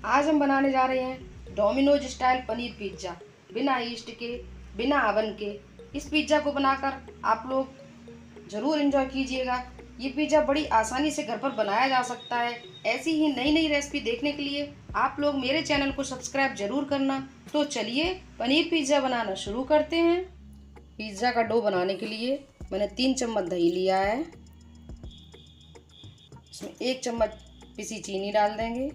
आज हम बनाने जा रहे हैं डोमिनोज स्टाइल पनीर पिज्ज़ा, बिना ईस्ट के, बिना अवन के। इस पिज्ज़ा को बनाकर आप लोग ज़रूर एंजॉय कीजिएगा। ये पिज़्ज़ा बड़ी आसानी से घर पर बनाया जा सकता है। ऐसी ही नई नई रेसिपी देखने के लिए आप लोग मेरे चैनल को सब्सक्राइब ज़रूर करना। तो चलिए पनीर पिज़्ज़ा बनाना शुरू करते हैं। पिज़्ज़ा का डो बनाने के लिए मैंने 3 चम्मच दही लिया है। इसमें 1 चम्मच पिसी चीनी डाल देंगे,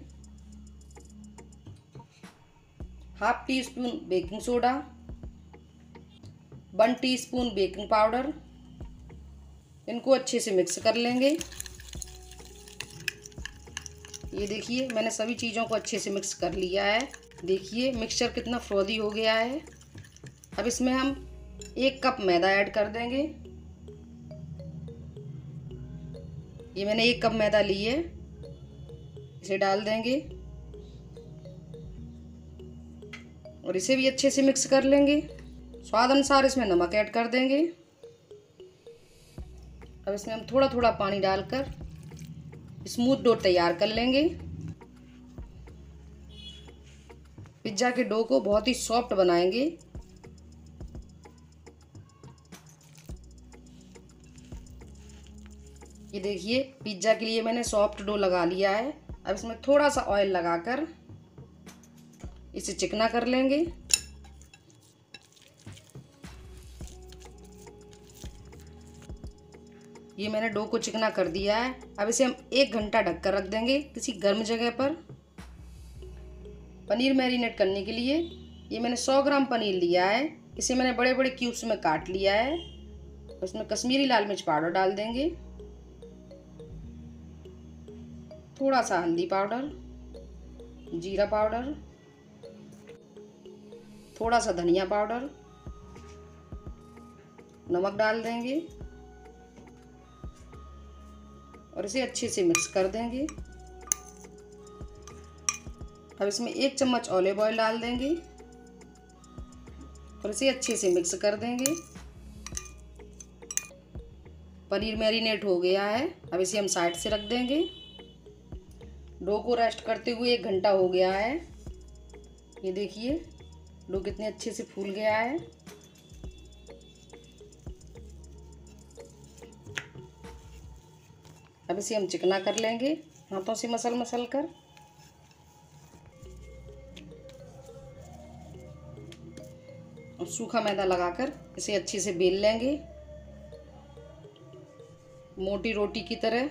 half tea spoon baking soda, 1 teaspoon baking powder. इनको अच्छे से मिक्स कर लेंगे। ये देखिए मैंने सभी चीज़ों को अच्छे से मिक्स कर लिया है। देखिए मिक्सचर कितना फ्रोदी हो गया है। अब इसमें हम 1 कप मैदा ऐड कर देंगे। ये मैंने 1 कप मैदा ली है, इसे डाल देंगे और इसे भी अच्छे से मिक्स कर लेंगे। स्वाद अनुसार इसमें नमक ऐड कर देंगे। अब इसमें हम थोड़ा थोड़ा पानी डालकर स्मूथ डो तैयार कर लेंगे। पिज्ज़ा के डो को बहुत ही सॉफ्ट बनाएंगे। ये देखिए पिज्ज़ा के लिए मैंने सॉफ्ट डो लगा लिया है। अब इसमें थोड़ा सा ऑयल लगाकर इसे चिकना कर लेंगे। ये मैंने डो को चिकना कर दिया है। अब इसे हम 1 घंटा ढककर रख देंगे किसी गर्म जगह पर। पनीर मैरिनेट करने के लिए ये मैंने 100 ग्राम पनीर लिया है। इसे मैंने बड़े बड़े क्यूब्स में काट लिया है। उसमें कश्मीरी लाल मिर्च पाउडर डाल देंगे, थोड़ा सा हल्दी पाउडर, जीरा पाउडर, थोड़ा सा धनिया पाउडर, नमक डाल देंगे और इसे अच्छे से मिक्स कर देंगे। अब इसमें 1 चम्मच ऑलिव ऑयल डाल देंगे और इसे अच्छे से मिक्स कर देंगे। पनीर मैरिनेट हो गया है। अब इसे हम साइड से रख देंगे। डो को रेस्ट करते हुए 1 घंटा हो गया है। ये देखिए डो कितने अच्छे से फूल गया है। अब इसे हम चिकना कर लेंगे हाथों से मसल मसल कर। और सूखा मैदा लगाकर इसे अच्छे से बेल लेंगे मोटी रोटी की तरह।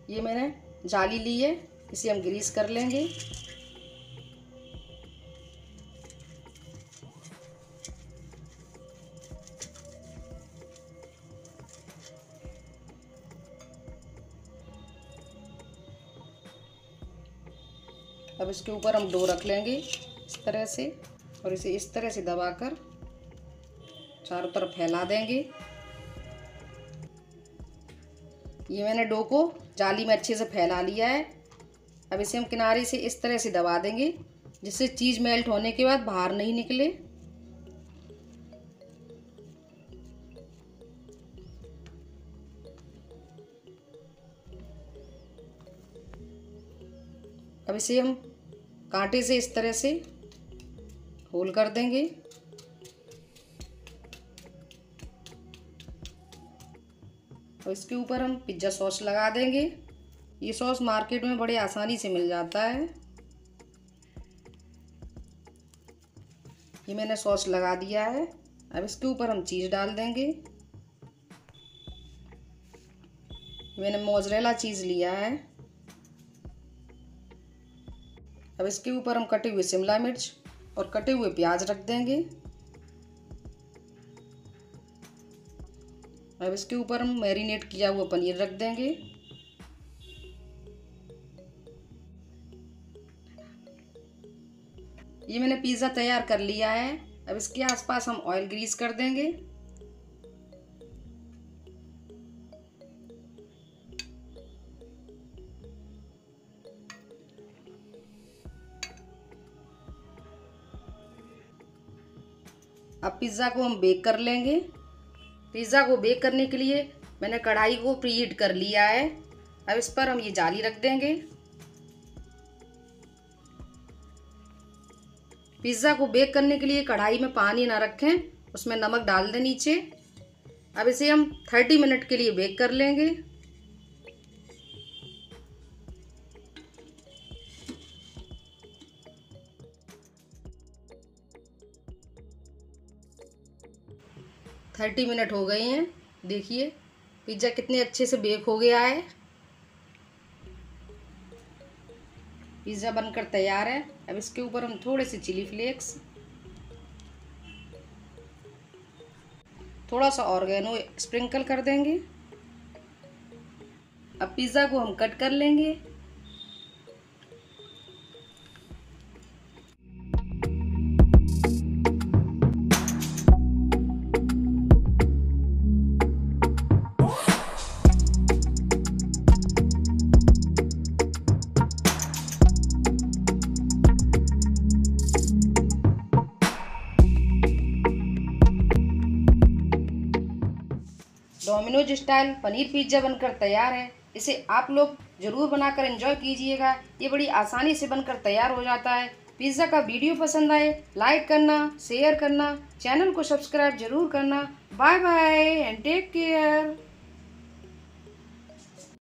ये मैंने जाली ली है, इसे हम ग्रीस कर लेंगे। अब इसके ऊपर हम डो रख लेंगे इस तरह से और इसे इस तरह से दबाकर चारों तरफ फैला देंगे। ये मैंने डो को जाली में अच्छे से फैला लिया है। अब इसे हम किनारे से इस तरह से दबा देंगे जिससे चीज़ मेल्ट होने के बाद बाहर नहीं निकले। अब इसे हम कांटे से इस तरह से होल कर देंगे। और इसके ऊपर हम पिज्ज़ा सॉस लगा देंगे। ये सॉस मार्केट में बड़े आसानी से मिल जाता है। ये मैंने सॉस लगा दिया है। अब इसके ऊपर हम चीज़ डाल देंगे। मैंने मोज़रेला चीज़ लिया है। अब इसके ऊपर हम कटे हुए शिमला मिर्च और कटे हुए प्याज रख देंगे। अब इसके ऊपर हम मैरिनेट किया हुआ पनीर रख देंगे। ये मैंने पिज़्ज़ा तैयार कर लिया है। अब इसके आसपास हम ऑयल ग्रीस कर देंगे। अब पिज़्ज़ा को हम बेक कर लेंगे। पिज़्ज़ा को बेक करने के लिए मैंने कढ़ाई को प्रीहीट कर लिया है। अब इस पर हम ये जाली रख देंगे। पिज़्ज़ा को बेक करने के लिए कढ़ाई में पानी ना रखें, उसमें नमक डाल दें नीचे। अब इसे हम 30 मिनट के लिए बेक कर लेंगे। थर्टी मिनट हो गए हैं। देखिए पिज़्ज़ा कितने अच्छे से बेक हो गया है। पिज़्ज़ा बनकर तैयार है। अब इसके ऊपर हम थोड़े से चिली फ्लेक्स, थोड़ा सा ऑर्गेनो स्प्रिंकल कर देंगे। अब पिज़्ज़ा को हम कट कर लेंगे। डोमिनोज स्टाइल पनीर पिज्ज़ा बनकर तैयार है। इसे आप लोग ज़रूर बनाकर एंजॉय कीजिएगा। ये बड़ी आसानी से बनकर तैयार हो जाता है। पिज़्ज़ा का वीडियो पसंद आए लाइक करना, शेयर करना, चैनल को सब्सक्राइब जरूर करना। Bye bye and take care.